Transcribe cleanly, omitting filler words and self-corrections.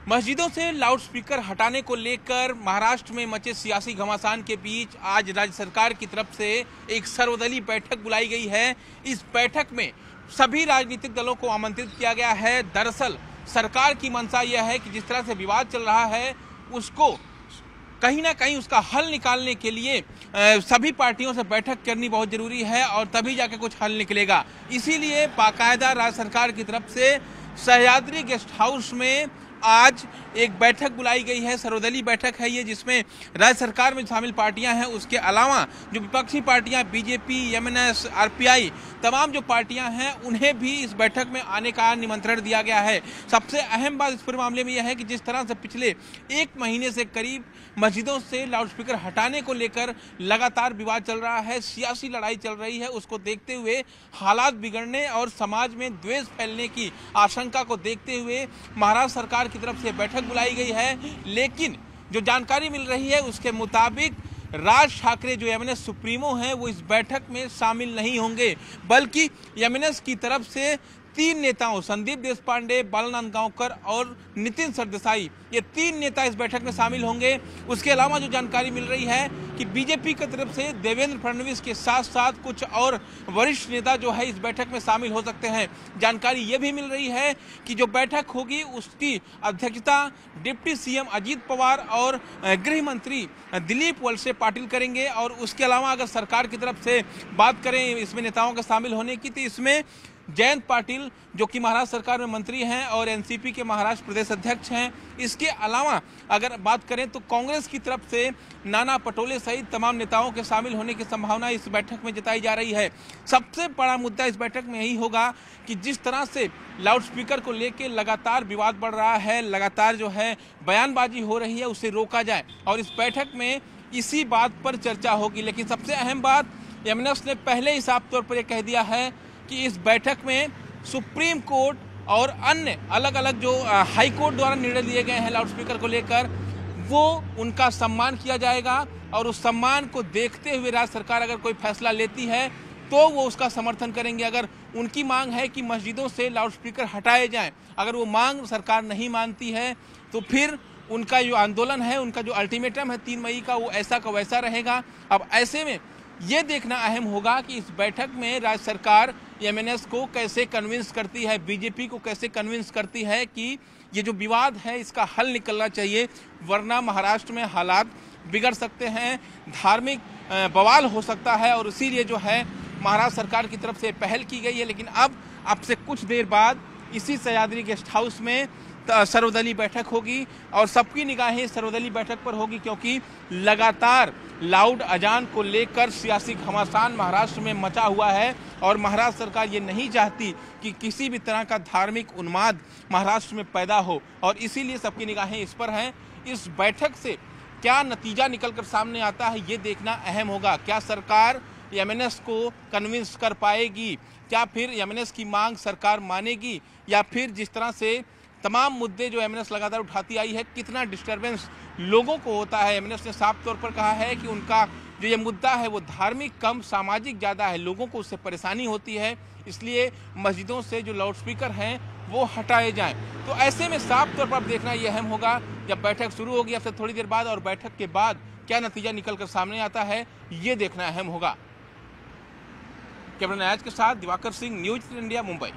मस्जिदों से लाउडस्पीकर हटाने को लेकर महाराष्ट्र में मचे सियासी घमासान के बीच आज राज्य सरकार की तरफ से एक सर्वदलीय बैठक बुलाई गई है। इस बैठक में सभी राजनीतिक दलों को आमंत्रित किया गया है। दरअसल सरकार की मंशा यह है कि जिस तरह से विवाद चल रहा है उसको कहीं ना कहीं उसका हल निकालने के लिए सभी पार्टियों से बैठक करनी बहुत जरूरी है और तभी जाके कुछ हल निकलेगा। इसीलिए बाकायदा राज्य सरकार की तरफ से सह्याद्री गेस्ट हाउस में आज एक बैठक बुलाई गई है। सर्वदलीय बैठक है ये, जिसमें राज्य सरकार में शामिल पार्टियां हैं, उसके अलावा जो विपक्षी पार्टियां बीजेपी, एमएनएस, आरपीआई, तमाम जो पार्टियां हैं उन्हें भी इस बैठक में आने का निमंत्रण दिया गया है। सबसे अहम बात इस पूरे मामले में यह है कि जिस तरह से पिछले एक महीने से करीब मस्जिदों से लाउडस्पीकर हटाने को लेकर लगातार विवाद चल रहा है, सियासी लड़ाई चल रही है, उसको देखते हुए हालात बिगड़ने और समाज में द्वेष फैलने की आशंका को देखते हुए महाराष्ट्र सरकार की तरफ से बैठक बुलाई गई है। लेकिन जो जानकारी मिल रही है उसके मुताबिक राज ठाकरे जो एमएनएस सुप्रीमो हैं वो इस बैठक में शामिल नहीं होंगे, बल्कि एमएनएस की तरफ से 3 नेताओं संदीप देशपांडे, बालानंद गांवकर और नितिन सरदेसाई, ये 3 नेता इस बैठक में शामिल होंगे। उसके अलावा जो जानकारी मिल रही है कि बीजेपी की तरफ से देवेंद्र फडणवीस के साथ साथ कुछ और वरिष्ठ नेता जो है इस बैठक में शामिल हो सकते हैं। जानकारी ये भी मिल रही है कि जो बैठक होगी उसकी अध्यक्षता डिप्टी सीएम अजीत पवार और गृह मंत्री दिलीप वलसे पाटिल करेंगे। और उसके अलावा अगर सरकार की तरफ से बात करें इसमें नेताओं के शामिल होने की, तो इसमें जयंत पाटिल जो कि महाराष्ट्र सरकार में मंत्री हैं और एनसीपी के महाराष्ट्र प्रदेश अध्यक्ष हैं। इसके अलावा अगर बात करें तो कांग्रेस की तरफ से नाना पटोले सहित तमाम नेताओं के शामिल होने की संभावना इस बैठक में जताई जा रही है। सबसे बड़ा मुद्दा इस बैठक में यही होगा कि जिस तरह से लाउडस्पीकर को लेकर लगातार विवाद बढ़ रहा है, लगातार जो है बयानबाजी हो रही है, उसे रोका जाए और इस बैठक में इसी बात पर चर्चा होगी। लेकिन सबसे अहम बात एमएनएस ने पहले ही साफ तौर पर यह कह दिया है कि इस बैठक में सुप्रीम कोर्ट और अन्य अलग अलग जो हाई कोर्ट द्वारा निर्णय लिए गए हैं लाउडस्पीकर को लेकर, वो उनका सम्मान किया जाएगा और उस सम्मान को देखते हुए राज्य सरकार अगर कोई फैसला लेती है तो वो उसका समर्थन करेंगे। अगर उनकी मांग है कि मस्जिदों से लाउडस्पीकर हटाए जाएं, अगर वो मांग सरकार नहीं मानती है तो फिर उनका जो आंदोलन है, उनका जो अल्टीमेटम है 3 मई का, वो ऐसा का वैसा रहेगा। अब ऐसे में ये देखना अहम होगा कि इस बैठक में राज्य सरकार एमएनएस को कैसे कन्विंस करती है, बीजेपी को कैसे कन्विंस करती है कि ये जो विवाद है इसका हल निकलना चाहिए, वरना महाराष्ट्र में हालात बिगड़ सकते हैं, धार्मिक बवाल हो सकता है। और इसीलिए जो है महाराष्ट्र सरकार की तरफ से पहल की गई है। लेकिन अब से कुछ देर बाद इसी सह्याद्री गेस्ट हाउस में सर्वदलीय बैठक होगी और सबकी निगाहें सर्वदलीय बैठक पर होगी, क्योंकि लगातार लाउड अजान को लेकर सियासी घमासान महाराष्ट्र में मचा हुआ है और महाराष्ट्र सरकार ये नहीं चाहती कि किसी भी तरह का धार्मिक उन्माद महाराष्ट्र में पैदा हो और इसीलिए सबकी निगाहें इस पर हैं। इस बैठक से क्या नतीजा निकलकर सामने आता है ये देखना अहम होगा। क्या सरकार एमएनएस को कन्विंस कर पाएगी, क्या फिर एमएनएस की मांग सरकार मानेगी, या फिर जिस तरह से तमाम मुद्दे जो एमएनएस लगातार उठाती आई है, कितना डिस्टर्बेंस लोगों को होता है। एमएनएस ने साफ तौर पर कहा है कि उनका जो ये मुद्दा है वो धार्मिक कम, सामाजिक ज़्यादा है, लोगों को उससे परेशानी होती है, इसलिए मस्जिदों से जो लाउडस्पीकर हैं वो हटाए जाएं। तो ऐसे में साफ तौर पर देखना ये अहम होगा जब बैठक शुरू होगी अब से थोड़ी देर बाद, और बैठक के बाद क्या नतीजा निकल कर सामने आता है ये देखना अहम होगा। कैमरा आज के साथ दिवाकर सिंह, न्यूज इंडिया, मुंबई।